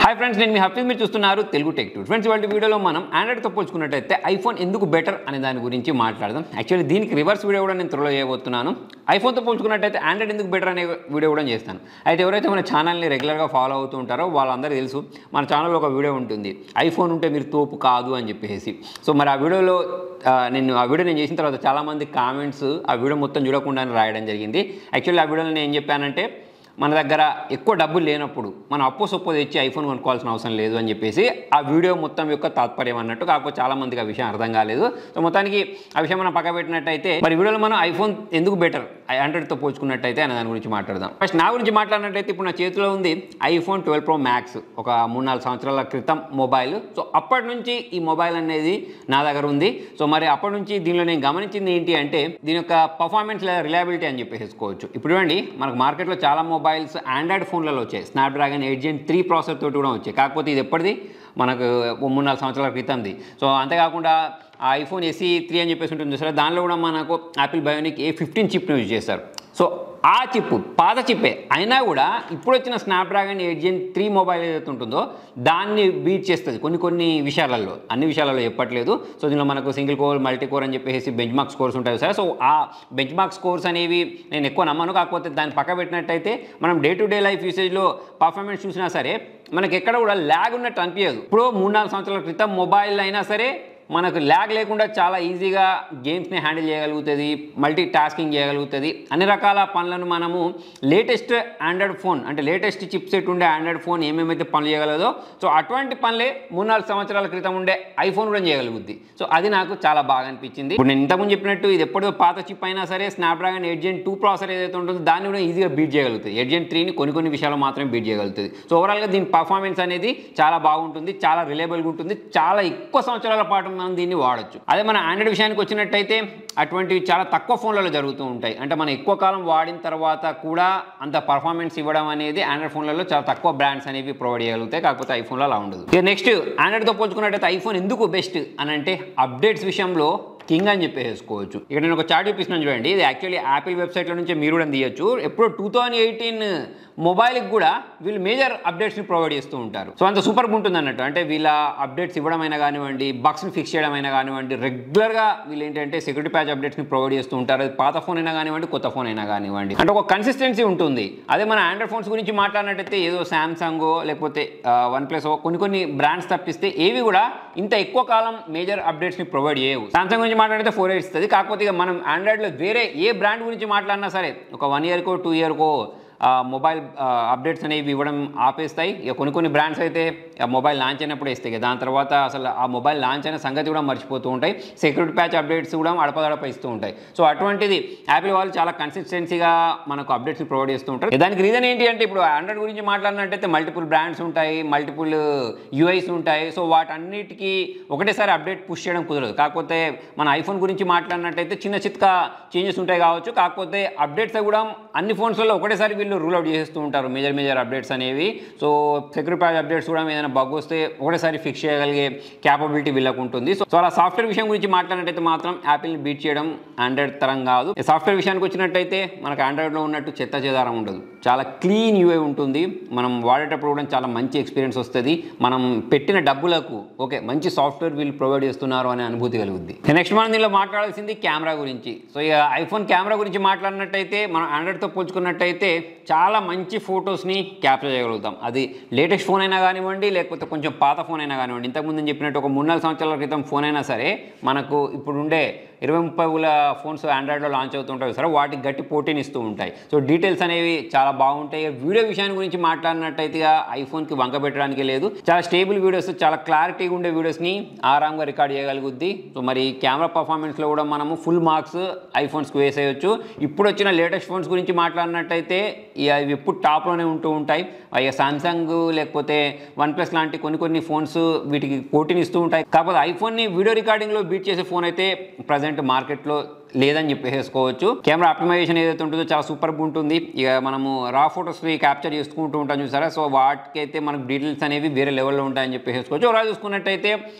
Hi friends, నేను మీ హఫీజ్. మీరు చూస్తున్నారు తెలుగు టెక్ టూర్. ఫ్రెండ్స్, ఇవాళ వీడియోలో మనం ఆండ్రాయిడ్తో పోల్చుకున్నట్టయితే ఐఫోన్ ఎందుకు బెటర్ అనే దాని గురించి మాట్లాడదాం. యాక్చువల్లీ దీనికి రివర్స్ వీడియో కూడా నేను త్వరలో చేయబోతున్నాను. ఐఫోన్తో పోల్చుకున్నట్టయితే ఆండ్రాయిడ్ ఎందుకు బెటర్ అనే వీడియో కూడా చేస్తాను. అయితే ఎవరైతే మన ఛానల్ని రెగ్యులర్గా ఫాలో అవుతూ ఉంటారో వాళ్ళందరూ తెలుసు, మన ఛానల్లో ఒక వీడియో ఉంటుంది, ఐఫోన్ ఉంటే మీరు తోపు కాదు అని చెప్పేసి. సో మరి ఆ వీడియోలో నేను చేసిన తర్వాత చాలామంది కామెంట్స్ ఆ వీడియో మొత్తం చూడకుండానే రాయడం జరిగింది. యాక్చువల్లీ ఆ వీడియోలో నేను ఏం చెప్పానంటే, మన దగ్గర ఎక్కువ డబ్బులు లేనప్పుడు మనం అప్పో సొప్పో తెచ్చి ఐఫోన్ కొనుక్కోవాల్సిన అవసరం లేదు అని చెప్పేసి ఆ వీడియో మొత్తం యొక్క తాత్పర్యం అన్నట్టు. కాకపోతే చాలామందికి ఆ విషయం అర్థం కాలేదు. సో మొత్తానికి ఆ విషయం మనం పక్క పెట్టినట్టయితే మరి వీడియోలో మనం ఐఫోన్ ఎందుకు బెటర్ ఆండ్రాయిడ్తో పోల్చుకున్నట్టయితే అనే దాని గురించి మాట్లాడదాం. ఫస్ట్ నా గురించి మాట్లాడినట్టయితే ఇప్పుడు నా చేతిలో ఉంది ఐఫోన్ 12 Pro Max, ఒక 3-4 సంవత్సరాల క్రితం మొబైల్. సో అప్పటి నుంచి ఈ మొబైల్ అనేది నా దగ్గర ఉంది. సో మరి అప్పటి నుంచి దీనిలో నేను గమనించింది ఏంటి అంటే దీని యొక్క పర్ఫార్మెన్స్ లేదా రిలయబిలిటీ అని చెప్పేసుకోవచ్చు. ఇప్పుడు చూడండి, మనకు మార్కెట్లో చాలా మొబైల్స్ ఆండ్రాయిడ్ ఫోన్లలో వచ్చాయి. స్నాప్డ్రాగన్ 8 Gen 3 ప్రాసెసర్ తోటి కూడా వచ్చాయి. కాకపోతే ఇది ఎప్పటిది, మనకు 3-4 సంవత్సరాల క్రితంది. సో అంతేకాకుండా ఐఫోన్ SE 3 అని చెప్పేసి ఉంటుంది చూసారా, దానిలో కూడా మనకు యాపిల్ బయోనిక్ A15 చిప్ను యూజ్ చేస్తారు. సో ఆ చిప్ పాత చిప్పే అయినా కూడా ఇప్పుడు వచ్చిన స్నాప్డ్రాగన్ 8 Gen 3 మొబైల్ ఏదైతే ఉంటుందో దాన్ని బీట్ చేస్తుంది కొన్ని విషయాలలో, అన్ని విషయాలలో చెప్పట్లేదు. సో దీనిలో మనకు సింగిల్ కోర్, మల్టీ కోర్ అని చెప్పేసి బెంచ్ మార్క్ స్కోర్స్ ఉంటాయి సార్. సో ఆ బెంచ్ మార్క్ స్కోర్స్ అనేవి నేను ఎక్కువ నమ్మను. కాకపోతే దాన్ని పక్క పెట్టినట్టయితే మనం డే టు డే లైఫ్ యూసేజ్లో పర్ఫార్మెన్స్ చూసినా సరే మనకి ఎక్కడ కూడా ల్యాగ్ ఉన్నట్టు అనిపించదు. ఇప్పుడు 3-4 సంవత్సరాల క్రితం మొబైల్ అయినా సరే మనకు ల్యాగ్ లేకుండా చాలా ఈజీగా గేమ్స్ని హ్యాండిల్ చేయగలుగుతుంది, మల్టీ టాస్కింగ్ చేయగలుగుతుంది, అన్ని రకాల పనులను మనము లేటెస్ట్ ఆండ్రాయిడ్ ఫోన్ అంటే లేటెస్ట్ చిప్ సెట్ ఉండే ఆండ్రాయిడ్ ఫోన్ ఏమేమైతే పనులు చేయగలదో సో అటువంటి పనులే 3-4 సంవత్సరాల క్రితం ఉండే ఐఫోన్ కూడా చేయగలుగుద్ది. సో అది నాకు చాలా బాగా అనిపించింది. ఇప్పుడు నేను ఇంతకుముందు చెప్పినట్టు ఇది ఎప్పుడో పాత చిప్ అయినా సరే స్నాప్డ్రాగన్ 8 Gen 2 ప్రాసెసర్ ఏదైతే ఉంటుందో దాన్ని కూడా ఈజీగా బీట్ చేయగలుగుతుంది. 8 Gen 3ని కొన్ని విషయాలు మాత్రమే బీట్ చేయగలుగుతుంది. సో ఓవరాల్గా దీని పర్ఫార్మెన్స్ అనేది చాలా బాగుంటుంది, చాలా రిలయబుల్గా ఉంటుంది, చాలా ఎక్కువ సంవత్సరాల పాటు మనం దీన్ని వాడచ్చు. అదే మన ఆండ్రాయిడ్ విషయానికి వచ్చినట్టయితే అటువంటివి చాలా తక్కువ ఫోన్లలో జరుగుతూ ఉంటాయి. అంటే మనం ఎక్కువ కాలం వాడిన తర్వాత కూడా అంత పర్ఫార్మెన్స్ ఇవ్వడం అనేది ఆండ్రాయిడ్ ఫోన్లలో చాలా తక్కువ బ్రాండ్స్ అనేవి ప్రొవైడ్ చేయగలుగుతాయి. కాకపోతే ఐఫోన్లో అలా ఉండదు. ఇక నెక్స్ట్ ఆండ్రాయిడ్తో పోల్చుకున్నట్టయితే ఐఫోన్ ఎందుకు బెస్ట్ అని అంటే అప్డేట్స్ విషయంలో కింగ్ అని చెప్పేసుకోవచ్చు. ఇక్కడ నేను ఒక చార్ట్ చూపిస్తున్నాను చూడండి. ఇది యాక్చువల్లీ యాపిల్ వెబ్సైట్లో నుంచే మీరు కూడా తీయచ్చు. ఎప్పుడు 2018 మొబైల్కి కూడా వీళ్ళు మేజర్ అప్డేట్స్ని ప్రొవైడ్ చేస్తూ ఉంటారు. సో అంత సూపర్గా ఉంటుంది అన్నట్టు. అంటే వీళ్ళ అప్డేట్స్ ఇవ్వడం అయినా కానివ్వండి, బగ్స్ని ఫిక్స్ చేయడం అయినా కానివ్వండి, రెగ్యులర్గా వీళ్ళు ఏంటంటే సెక్యూరిటీ ప్యాచ్ అప్డేట్స్ని ప్రొవైడ్ చేస్తూ ఉంటారు. అది పాత ఫోన్ అయినా కానివ్వండి, కొత్త ఫోన్ అయినా కానివ్వండి, అంటే ఒక కన్సిస్టెన్సీ ఉంటుంది. అదే మన ఆండ్రాయిడ్ ఫోన్స్ గురించి మాట్లాడినట్టయితే ఏదో శాంసంగో లేకపోతే OnePlus కొన్ని బ్రాండ్స్ తప్పిస్తే ఏవి కూడా ఇంత ఎక్కువ కాలం మేజర్ అప్డేట్స్ని ప్రొవైడ్ చేయవు. శాంసంగ్ గురించి మాట్లాడితే 4 years ఇస్తుంది. కాకపోతే ఇక మనం ఆండ్రాయిడ్లో వేరే ఏ బ్రాండ్ గురించి మాట్లాడినా సరే ఒక 1 yearకో 2 yearకో మొబైల్ అప్డేట్స్ అనేవి ఇవ్వడం ఆపేస్తాయి. ఇక కొన్ని బ్రాండ్స్ అయితే మొబైల్ లాంచ్ అయినప్పుడు ఇస్తాయి. దాని తర్వాత అసలు ఆ మొబైల్ లాంచ్ అయిన సంగతి కూడా మర్చిపోతూ ఉంటాయి. సెక్యూరిటీ ప్యాచ్ అప్డేట్స్ కూడా అడపదడప ఇస్తూ ఉంటాయి. సో అటువంటిది యాపిల్ వాళ్ళు చాలా కన్సిస్టెన్సీగా మనకు అప్డేట్స్ని ప్రొవైడ్ చేస్తూ ఉంటారు. దానికి రీజన్ ఏంటి అంటే ఇప్పుడు ఆండ్రాయిడ్ గురించి మాట్లాడినట్టయితే మల్టిపుల్ బ్రాండ్స్ ఉంటాయి, మల్టిపుల్ UIs ఉంటాయి. సో వాటన్నిటికీ ఒకటేసారి అప్డేట్ పుష్ చేయడం కుదరదు. కాకపోతే మన ఐఫోన్ గురించి మాట్లాడినట్టయితే చిన్న చిత్కా చేంజెస్ ఉంటాయి కావచ్చు. కాకపోతే అప్డేట్స్ కూడా అన్ని ఫోన్స్లలో ఒకటేసారి రూల్ అవుట్ చేస్తూ ఉంటారు మేజర్ అప్డేట్స్ అనేవి. సో సెక్యూరిటీ ప్యాచ్ అప్డేట్స్ కూడా ఏదైనా బగ్ వస్తే ఒకటేసారి ఫిక్స్ చేయగలిగే క్యాపబిలిటీ వీళ్ళకు ఉంటుంది. సో అలా సాఫ్ట్వేర్ విషయం గురించి మాట్లాడినట్టయితే మాత్రం యాపిల్ని బీట్ చేయడం ఆండ్రాయిడ్ తరం కాదు. సాఫ్ట్వేర్ విషయానికి వచ్చినట్టయితే మనకు ఆండ్రాయిడ్లో ఉన్నట్టు చెదారం ఉండదు. చాలా క్లీన్ UI ఉంటుంది. మనం వాడేటప్పుడు కూడా చాలా మంచి ఎక్స్పీరియన్స్ వస్తుంది. మనం పెట్టిన డబ్బులకు మంచి సాఫ్ట్వేర్ వీళ్ళు ప్రొవైడ్ చేస్తున్నారు అనే అనుభూతి కలుగుద్ది. నెక్స్ట్ మనం దీనిలో మాట్లాడాల్సింది కెమెరా గురించి. సో ఇక ఐఫోన్ కెమెరా గురించి మాట్లాడినట్టయితే మనం ఆండ్రాయిడ్తో పోల్చుకున్నట్టయితే చాలా మంచి ఫొటోస్ని క్యాప్చర్ చేయగలుగుతాం. అది లేటెస్ట్ ఫోన్ అయినా కానివ్వండి, లేకపోతే కొంచెం పాత ఫోన్ అయినా కానివ్వండి. ఇంతకుముందు నేను చెప్పినట్టు ఒక 3-4 సంవత్సరాల క్రితం ఫోన్ అయినా సరే మనకు ఇప్పుడుండే 20-30 ఫోన్స్ ఆండ్రాయిడ్లో లాంచ్ అవుతుంటాయి సరే, వాటికి గట్టి పోటీని ఇస్తూ ఉంటాయి. సో డీటెయిల్స్ అనేవి చాలా బాగుంటాయి. వీడియో విషయాన్ని గురించి మాట్లాడినట్టయితే ఐఫోన్కి వంక పెట్టడానికి లేదు. చాలా స్టేబుల్ వీడియోస్, చాలా క్లారిటీగా ఉండే వీడియోస్ని ఆరాంగా రికార్డ్ చేయగలుగుద్ది. సో మరి కెమెరా పర్ఫార్మెన్స్లో కూడా మనము ఫుల్ మార్క్స్ ఐఫోన్స్కి వేసేయచ్చు. ఇప్పుడు వచ్చిన లేటెస్ట్ ఫోన్స్ గురించి మాట్లాడినట్టయితే అవి ఎప్పుడు టాప్లోనే ఉంటూ ఉంటాయి. ఇక సామ్సంగ్ లేకపోతే OnePlus లాంటి కొన్ని ఫోన్స్ వీటికి పోటీని ఇస్తూ ఉంటాయి. కాకపోతే ఐఫోన్ని వీడియో రికార్డింగ్లో బీట్ చేసే ఫోన్ అయితే ప్రజెంట్ మార్కెట్లో లేదని చెప్పేసుకోవచ్చు. కెమెరా ఆప్టిమైజేషన్ ఏదైతే ఉంటుందో చాలా సూపర్గా ఉంటుంది. ఇక మనము రా ఫొటోస్ని క్యాప్చర్ చేసుకుంటూ ఉంటాం చూసారా, సో వాటికైతే మనకు డీటెయిల్స్ అనేవి వేరే లెవెల్లో ఉంటాయని చెప్పేసుకోవచ్చు. అలా చూసుకున్నట్టయితే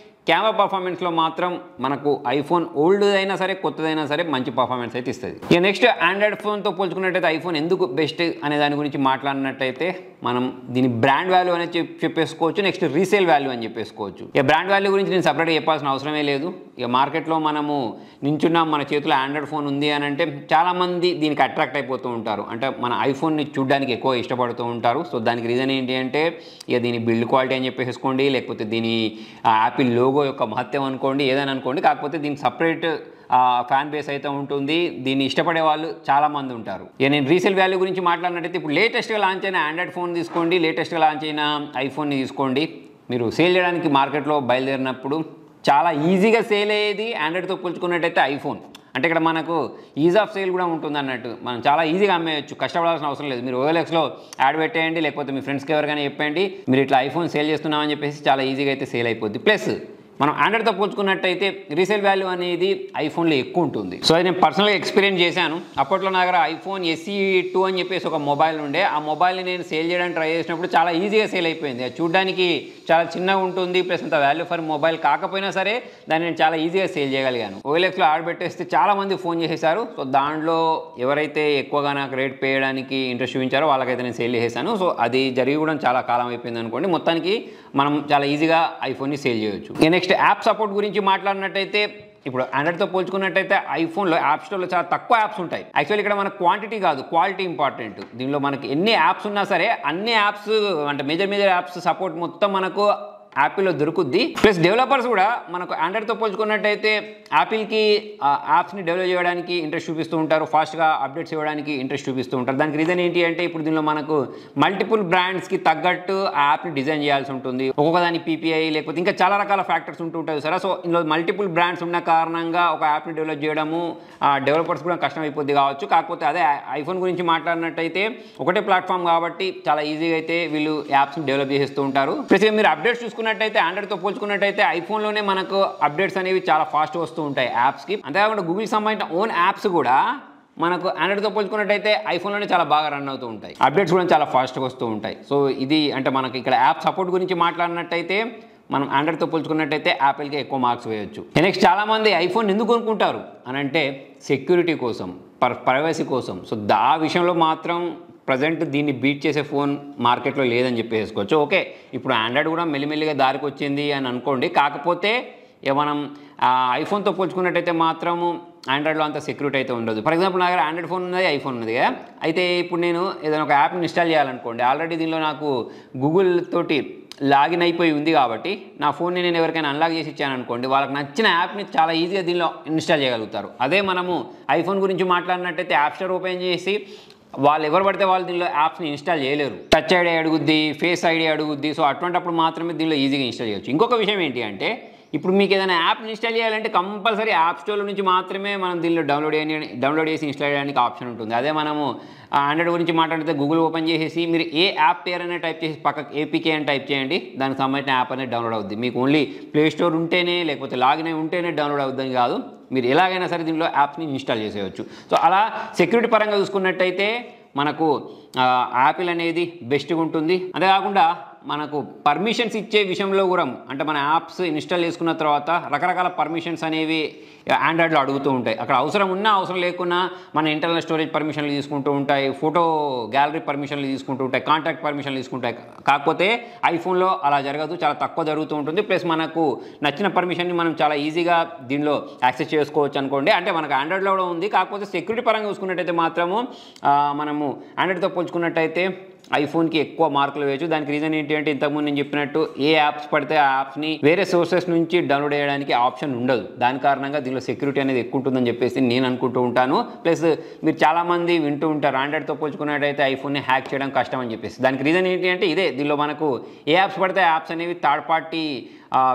కెమెరా పర్ఫార్మెన్స్లో మాత్రం మనకు ఐఫోన్ ఓల్డ్ అయినా సరే కొత్తదైనా సరే మంచి పర్ఫార్మెన్స్ అయితే ఇస్తుంది. ఇక నెక్స్ట్ ఆండ్రాయిడ్ ఫోన్తో పోల్చుకున్నట్టయితే ఐఫోన్ ఎందుకు బెస్ట్ అనే దాని గురించి మాట్లాడినట్టయితే మనం దీని బ్రాండ్ వాల్యూ అనేది చెప్పేసుకోవచ్చు. నెక్స్ట్ రీసేల్ వాల్యూ అని చెప్పేసుకోవచ్చు. ఇక బ్రాండ్ వాల్యూ గురించి నేను సపరేట్గా చెప్పాల్సిన అవసరమే లేదు. ఇక మార్కెట్లో మనము నించున్నాం, మన చేతిలో ఆండ్రాయిడ్ ఫోన్ ఉంది అని అంటే చాలామంది దీనికి అట్రాక్ట్ అయిపోతూ ఉంటారు. అంటే మన ఐఫోన్ని చూడడానికి ఎక్కువ ఇష్టపడుతూ ఉంటారు. సో దానికి రీజన్ ఏంటి అంటే ఇక దీని బిల్డ్ క్వాలిటీ అని చెప్పేసుకోండి, లేకపోతే దీని యాపిల్ లోగో యొక్క మహత్యం అనుకోండి, ఏదైనా అనుకోండి. కాకపోతే దీనికి సపరేట్ ఫ్యాన్ బేస్ అయితే ఉంటుంది. దీన్ని ఇష్టపడే వాళ్ళు చాలామంది ఉంటారు. ఇక నేను రీసేల్ వాల్యూ గురించి మాట్లాడినట్టయితే ఇప్పుడు లేటెస్ట్గా లాంచ్ అయిన ఆండ్రాయిడ్ ఫోన్ తీసుకోండి, లేటెస్ట్గా లాంచ్ అయిన ఐఫోన్ని తీసుకోండి. మీరు సేల్ చేయడానికి మార్కెట్లో బయలుదేరినప్పుడు చాలా ఈజీగా సేల్ అయ్యేది ఆండ్రాయిడ్తో పోల్చుకున్నట్టయితే ఐఫోన్. అంటే ఇక్కడ మనకు ఈజ్ ఆఫ్ సేల్ కూడా ఉంటుంది అన్నట్టు. మనం చాలా ఈజీగా అమ్మేయచ్చు, కష్టపడాల్సిన అవసరం లేదు. మీరు ఓఎల్ఎక్స్లో యాడ్ పెట్టేయండి, లేకపోతే మీ ఫ్రెండ్స్కి ఎవరికైనా చెప్పండి మీరు ఇట్లా ఐఫోన్ సేల్ చేస్తున్నామని చెప్పేసి చాలా ఈజీగా అయితే సేల్ అయిపోద్ది. ప్లస్ మనం ఆండ్రాయిడ్తో పోల్చుకున్నట్టయితే రీసేల్ వాల్యూ అనేది ఐఫోన్లో ఎక్కువ ఉంటుంది. సో అది నేను పర్సనల్గా ఎక్స్పీరియన్స్ చేశాను. అప్పట్లో నా దగ్గర ఐఫోన్ SE 2 అని చెప్పేసి ఒక మొబైల్ ఉండే. ఆ మొబైల్ని నేను సేల్ చేయడానికి ట్రై చేసినప్పుడు చాలా ఈజీగా సేల్ అయిపోయింది. అది చూడడానికి చాలా చిన్నగా ఉంటుంది, ప్లస్ అంత వాల్యూ ఫర్ మొబైల్ కాకపోయినా సరే దాన్ని నేను చాలా ఈజీగా సేల్ చేయగలిగాను. OLXలో ఆర్డర్ పెట్టేస్తే చాలామంది ఫోన్ చేసేసారు. సో దాంట్లో ఎవరైతే ఎక్కువగా నాకు రేట్ పే చేయడానికి ఇంట్రెస్ట్ చూపించారో వాళ్ళకైతే నేను సేల్ చేసేసాను. సో అది జరిగి కూడా చాలా కాలం అయిపోయింది అనుకోండి. మొత్తానికి మనం చాలా ఈజీగా ఐఫోన్ని సేల్ చేయొచ్చు. నెక్స్ట్ యాప్ సపోర్ట్ గురించి మాట్లాడినట్టయితే ఇప్పుడు ఆండ్రాయిడ్తో పోల్చుకున్నట్టయితే ఐఫోన్లో యాప్ స్టోర్లో చాలా తక్కువ యాప్స్ ఉంటాయి. యాక్చువల్లీ ఇక్కడ మనకు క్వాంటిటీ కాదు, క్వాలిటీ ఇంపార్టెంట్. దీనిలో మనకి ఎన్ని యాప్స్ ఉన్నా సరే అన్ని యాప్స్ అంటే మేజర్ యాప్స్ సపోర్ట్ మొత్తం మనకు యాపిల్లో దొరుకుద్ది. ప్లస్ డెవలపర్స్ కూడా మనకు ఆండ్రాయిడ్తో పోల్చుకున్నట్టయితే యాపిల్కి యాప్స్ని డెవలప్ చేయడానికి ఇంట్రెస్ట్ చూపిస్తూ ఉంటారు, ఫాస్ట్గా అప్డేట్స్ ఇవ్వడానికి ఇంట్రెస్ట్ చూపిస్తూ ఉంటారు. దానికి రీజన్ ఏంటి అంటే ఇప్పుడు దీనిలో మనకు మల్టిపుల్ బ్రాండ్స్కి తగ్గట్టు ఆ యాప్ని డిజైన్ చేయాల్సి ఉంటుంది. ఒక్కొక్క దాని PPI లేకపోతే ఇంకా చాలా రకాల ఫ్యాక్టర్స్ ఉంటూ ఉంటాయి సరే. సో ఇందులో మల్టిపుల్ బ్రాండ్స్ ఉన్న కారణంగా ఒక యాప్ని డెవలప్ చేయడము డెవలపర్స్ కూడా కష్టం అయిపోద్ది కావచ్చు. కాకపోతే అదే ఐఫోన్ గురించి మాట్లాడినట్టయితే ఒకటే ప్లాట్ఫామ్ కాబట్టి చాలా ఈజీగా అయితే వీళ్ళు యాప్స్ని డెవలప్ చేసేస్తూ ఉంటారు. ప్లస్ మీరు అప్డేట్స్ చూసుకున్నట్టయితే ఆండ్రాయిడ్తో పోల్చుకున్నట్టయితే ఐఫోన్లోనే మనకు అప్డేట్స్ అనేవి చాలా ఫాస్ట్ వస్తూ ఉంటాయి యాప్స్కి. అంతేకాకుండా గూగుల్కి సంబంధించిన ఓన్ యాప్స్ కూడా మనకు ఆండ్రాయిడ్తో పోల్చుకున్నట్టయితే ఐఫోన్లోనే చాలా బాగా రన్ అవుతూ ఉంటాయి, అప్డేట్స్ కూడా చాలా ఫాస్ట్గా వస్తూ ఉంటాయి. సో ఇది అంటే మనకి ఇక్కడ యాప్ సపోర్ట్ గురించి మాట్లాడినట్టయితే మనం ఆండ్రాయిడ్తో పోల్చుకున్నట్టయితే యాపిల్కి ఎక్కువ మార్క్స్ వేయొచ్చు. నెక్స్ట్ చాలామంది ఐఫోన్ ఎందుకు కొనుక్కుంటారు అని అంటే సెక్యూరిటీ కోసం, ప్రైవసీ కోసం. సో ఆ విషయంలో మాత్రం ప్రజెంట్ దీన్ని బీట్ చేసే ఫోన్ మార్కెట్లో లేదని చెప్పేసుకోవచ్చు. ఓకే ఇప్పుడు ఆండ్రాయిడ్ కూడా మెల్లిమెల్లిగా దారికి వచ్చింది అని అనుకోండి. కాకపోతే మనం ఐఫోన్తో పోల్చుకున్నట్టయితే మాత్రము ఆండ్రాయిడ్లో అంత సెక్యూరిటీ అయితే ఉండదు. ఫర్ ఎగ్జాంపుల్ నా దగ్గర ఆండ్రాయిడ్ ఫోన్ ఉన్నది, ఐఫోన్ ఉన్నది కదా. అయితే ఇప్పుడు నేను ఏదైనా ఒక యాప్ని ఇన్స్టాల్ చేయాలనుకోండి, ఆల్రెడీ దీనిలో నాకు గూగుల్ తోటి లాగిన్ అయిపోయి ఉంది కాబట్టి నా ఫోన్ని నేను ఎవరికైనా అన్లాక్ చేసి ఇచ్చాను అనుకోండి, వాళ్ళకి నచ్చిన యాప్ని చాలా ఈజీగా దీనిలో ఇన్స్టాల్ చేయగలుగుతారు. అదే మనము ఐఫోన్ గురించి మాట్లాడినట్టయితే యాప్ స్టోర్ ఓపెన్ చేసి వాళ్ళు ఎవరు పడితే వాళ్ళు దీనిలో యాప్స్ని ఇన్స్టాల్ చేయలేరు. టచ్ ఐడి అడుగుద్ది, ఫేస్ ఐడి అడుగుద్ది. సో అటువంటిప్పుడు మాత్రమే దీనిలో ఈజీగా ఇన్స్టాల్ చేయొచ్చు. ఇంకొక విషయం ఏంటి అంటే ఇప్పుడు మీకు ఏదైనా యాప్ ఇన్స్టాల్ చేయాలంటే కంపల్సరీ యాప్ స్టోర్ నుంచి మాత్రమే మనం దీనిలో డౌన్లోడ్ చేసి ఇన్స్టాల్ చేయడానికి ఆప్షన్ ఉంటుంది. అదే మనము ఆండ్రాయిడ్ గురించి మాట్లాడితే గూగుల్ ఓపెన్ చేసేసి మీరు ఏ యాప్ పేరు అనేది టైప్ చేసి పక్కకు APK అని టైప్ చేయండి, దానికి సంబంధించిన యాప్ అనేది డౌన్లోడ్ అవుద్ది. మీకు ఓన్లీ ప్లే స్టోర్ ఉంటేనే లేకపోతే లాగిన్ అయి ఉంటేనే డౌన్లోడ్ అవుద్దని కాదు, మీరు ఎలాగైనా సరే దీనిలో యాప్స్ని ఇన్స్టాల్ చేసేయచ్చు. సో అలా సెక్యూరిటీ పరంగా చూసుకున్నట్టయితే మనకు యాపిల్ అనేది బెస్ట్గా ఉంటుంది. అంతేకాకుండా మనకు పర్మిషన్స్ ఇచ్చే విషయంలో కూడా అంటే మన యాప్స్ ఇన్స్టాల్ చేసుకున్న తర్వాత రకరకాల పర్మిషన్స్ అనేవి ఆండ్రాయిడ్లో అడుగుతూ ఉంటాయి. అక్కడ అవసరం ఉన్నా అవసరం లేకున్నా మన ఇంటర్నల్ స్టోరేజ్ పర్మిషన్లు తీసుకుంటూ ఉంటాయి, ఫోటో గ్యాలరీ పర్మిషన్లు తీసుకుంటూ ఉంటాయి, కాంటాక్ట్ పర్మిషన్లు తీసుకుంటాయి. కాకపోతే ఐఫోన్లో అలా జరగదు, చాలా తక్కువ జరుగుతూ ఉంటుంది. ప్లస్ మనకు నచ్చిన పర్మిషన్ని మనం చాలా ఈజీగా దీనిలో యాక్సెస్ చేసుకోవచ్చు అనుకోండి. అంటే మనకు ఆండ్రాయిడ్లో కూడా ఉంది, కాకపోతే సెక్యూరిటీ పరంగా చూసుకున్నట్టయితే మాత్రము మనము ఆండ్రాయిడ్తో పోల్చుకున్నట్టయితే ఐఫోన్కి ఎక్కువ మార్కులు వేయచ్చు. దానికి రీజన్ ఏంటి అంటే ఇంతకుముందు నేను చెప్పినట్టు ఏ యాప్స్ పడితే ఆ యాప్స్ని వేరే సోర్సెస్ నుంచి డౌన్లోడ్ చేయడానికి ఆప్షన్ ఉండదు. దాని కారణంగా దీనిలో సెక్యూరిటీ అనేది ఎక్కువ ఉంటుందని చెప్పేసి నేను అనుకుంటూ ఉంటాను. ప్లస్ మీరు చాలామంది వింటూ ఉంటారు ఆండ్రాయిడ్తో పోల్చుకున్నట్టయితే ఐఫోన్ని హ్యాక్ చేయడం కష్టం అని చెప్పేసి. దానికి రీజన్ ఏంటి అంటే ఇదే, దీనిలో మనకు ఏ యాప్స్ పడితే ఆ యాప్స్ అనేవి థర్డ్ పార్టీ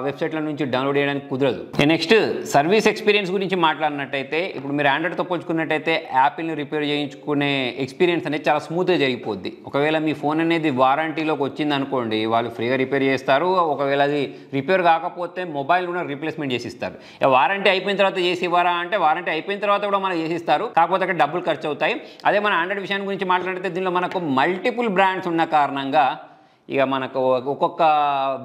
వెబ్సైట్ల నుంచి డౌన్లోడ్ చేయడానికి కుదరదు. నెక్స్ట్ సర్వీస్ ఎక్స్పీరియన్స్ గురించి మాట్లాడినట్టయితే ఇప్పుడు మీరు ఆండ్రాయిడ్తో పోల్చుకున్నట్టయితే యాపిల్ని రిపేర్ చేయించుకునే ఎక్స్పీరియన్స్ అనేది చాలా స్మూత్గా జరిగిపోద్ది. ఒకవేళ మీ ఫోన్ అనేది వారంటీలోకి వచ్చింది అనుకోండి, వాళ్ళు ఫ్రీగా రిపేర్ చేస్తారు. ఒకవేళ అది రిపేర్ కాకపోతే మొబైల్ కూడా రీప్లేస్మెంట్ చేసి ఇస్తారు. వారంటీ అయిపోయిన తర్వాత చేసి ఇవ్వరా అంటే వారంటీ అయిపోయిన తర్వాత కూడా మనకు చేసి ఇస్తారు, కాకపోతే అక్కడ డబ్బులు ఖర్చు అవుతాయి. అదే మన ఆండ్రాయిడ్ విషయాన్ని గురించి మాట్లాడితే దీనిలో మనకు మల్టిపుల్ బ్రాండ్స్ ఉన్న కారణంగా ఇక మనకు ఒక్కొక్క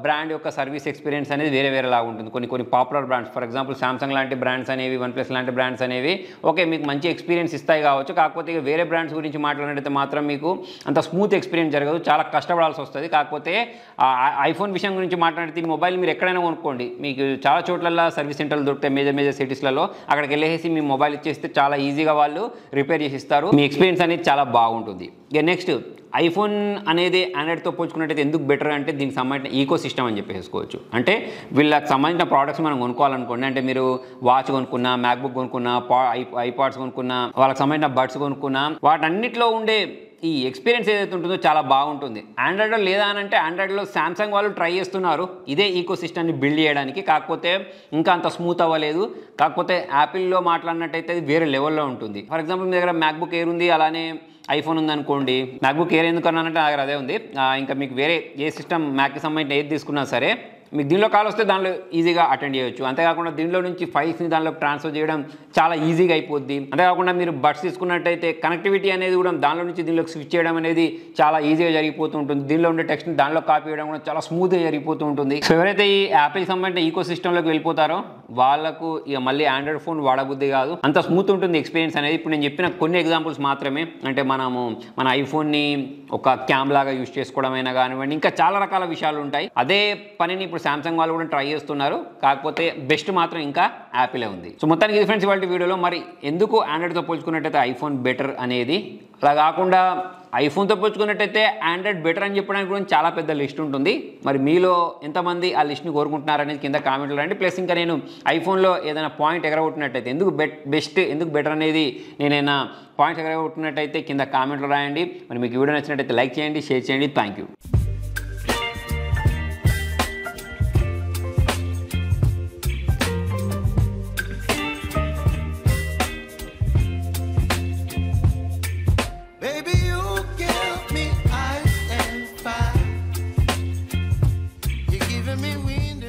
బ్రాండ్ యొక్క సర్వీస్ ఎక్స్పీరియన్స్ అనేది వేరేలాగా ఉంటుంది. కొన్ని popular brands, for example Samsung లాంటి బ్రాండ్స్ అనేవి, వన్ప్లస్ లాంటి బ్రాండ్స్ అనేవి ఓకే మీకు మంచి ఎక్స్పీరియన్స్ ఇస్తాయి కావచ్చు. కాకపోతే ఇక వేరే బ్రాండ్స్ గురించి మాట్లాడినట్టయితే మాత్రం మీకు అంత స్మూత్ ఎక్స్పీరియన్స్ జరగదు, చాలా కష్టపడాల్సి వస్తుంది. కాకపోతే ఐఫోన్ విషయం గురించి మాట్లాడితే ఈ మొబైల్ మీరు ఎక్కడైనా కొనుక్కోండి, మీకు చాలా చోట్ల సర్వీస్ సెంటర్లు దొరుకుతాయి మేజర్ సిటీస్లలో. అక్కడికి వెళ్ళేసి మీ మొబైల్ ఇచ్చేస్తే చాలా ఈజీగా వాళ్ళు రిపేర్ చేసి ఇస్తారు. మీ ఎక్స్పీరియన్స్ అనేది చాలా బాగుంటుంది. ఇక నెక్స్ట్ ఐఫోన్ అనేది ఆండ్రాయిడ్తో పోల్చుకున్నట్టయితే ఎందుకు బెటర్ అంటే దీనికి సంబంధించిన ఈకో సిస్టమ్ అని చెప్పేసుకోవచ్చు. అంటే వీళ్ళకి సంబంధించిన ప్రోడక్ట్స్ మనం కొనుక్కోవాలనుకోండి, అంటే మీరు వాచ్ కొనుక్కున్నా, మ్యాక్బుక్ కొనుక్కున్నా, ఐపాడ్స్ కొనుక్కున్నా, వాళ్ళకి సంబంధించిన బడ్స్ కొనుక్కున్నా, వాటన్నిటిలో ఉండే ఈ ఎక్స్పీరియన్స్ ఏదైతే ఉంటుందో చాలా బాగుంటుంది. ఆండ్రాయిడ్లో లేదా అని అంటే ఆండ్రాయిడ్లో సామ్సంగ్ వాళ్ళు ట్రై చేస్తున్నారు ఇదే ఈకో సిస్టమ్ని బిల్డ్ చేయడానికి, కాకపోతే ఇంకా అంత స్మూత్ అవ్వలేదు. కాకపోతే యాపిల్లో మాట్లాడినట్టయితే అది వేరే లెవెల్లో ఉంటుంది. ఫర్ ఎగ్జాంపుల్ మీ దగ్గర మ్యాక్బుక్ ఎయిర్ ఉంది, అలానే ఐఫోన్ ఉందనుకోండి, మ్యాక్బుక్ ఎయిర్ ఎందుకు అన్నానంటే నా దగ్గర అదే ఉంది. ఇంకా మీకు వేరే ఏ సిస్టమ్ మ్యాక్కి సంబంధించిన ఏది తీసుకున్నా సరే మీకు దీనిలో కాల్ వస్తే దానిలో ఈజీగా అటెండ్ చేయొచ్చు. అంతేకాకుండా దీనిలో నుంచి ఫైల్స్ని దానిలో ట్రాన్స్ఫర్ చేయడం చాలా ఈజీగా అయిపోద్ది. అంతేకాకుండా మీరు బడ్స్ తీసుకున్నట్టయితే కనెక్టివిటీ అనేది కూడా దానిలో నుంచి దీనిలోకి స్విచ్ చేయడం అనేది చాలా ఈజీగా జరిగిపోతూ ఉంటుంది. దీనిలో ఉండే టెక్స్ట్ని దానిలో కాపీ చేయడం కూడా చాలా స్మూత్గా జరిగిపోతూ ఉంటుంది. సో ఎవరైతే ఈ యాపిల్కి సంబంధించిన ఈకో సిస్టంలోకి వెళ్ళిపోతారో వాళ్ళకు ఇక మళ్ళీ ఆండ్రాయిడ్ ఫోన్ వాడబుద్ధి కాదు, అంత స్మూత్ ఉంటుంది ఎక్స్పీరియన్స్ అనేది. ఇప్పుడు నేను చెప్పిన కొన్ని ఎగ్జాంపుల్స్ మాత్రమే. అంటే మనము మన ఐఫోన్ని ఒక క్యామ్ లాగా యూజ్ చేసుకోవడం అయినా కానివ్వండి, ఇంకా చాలా రకాల విషయాలు ఉంటాయి. అదే పనిని ఇప్పుడు సామ్సంగ్ వాళ్ళు కూడా ట్రై చేస్తున్నారు. కాకపోతే బెస్ట్ మాత్రం ఇంకా యాపిలే ఉంది. సో మొత్తానికి ఇది ఫ్రెండ్స్ ఇవాళ వీడియోలో మరి ఎందుకు ఆండ్రాయిడ్తో పోల్చుకున్నట్టయితే ఐఫోన్ బెటర్ అనేది. అలా కాకుండా ఐఫోన్తో పోల్చుకున్నట్టయితే ఆండ్రాయిడ్ బెటర్ అని చెప్పడానికి కూడా చాలా పెద్ద లిస్ట్ ఉంటుంది. మరి మీలో ఎంతమంది ఆ లిస్ట్ని కోరుకుంటున్నారనేది కింద కామెంట్లో రండి. ప్లస్ ఇంకా నేను ఐఫోన్లో ఏదైనా పాయింట్ ఎగరగొట్టినట్టయితే ఎందుకు బెస్ట్ ఎందుకు బెటర్ అనేది నేనైనా పాయింట్స్ ఎగరగొట్టినట్టయితే కింద కామెంట్లో రాయండి. మరి మీకు వీడియో నచ్చినట్టయితే లైక్ చేయండి, షేర్ చేయండి. Thank you. Giving me wind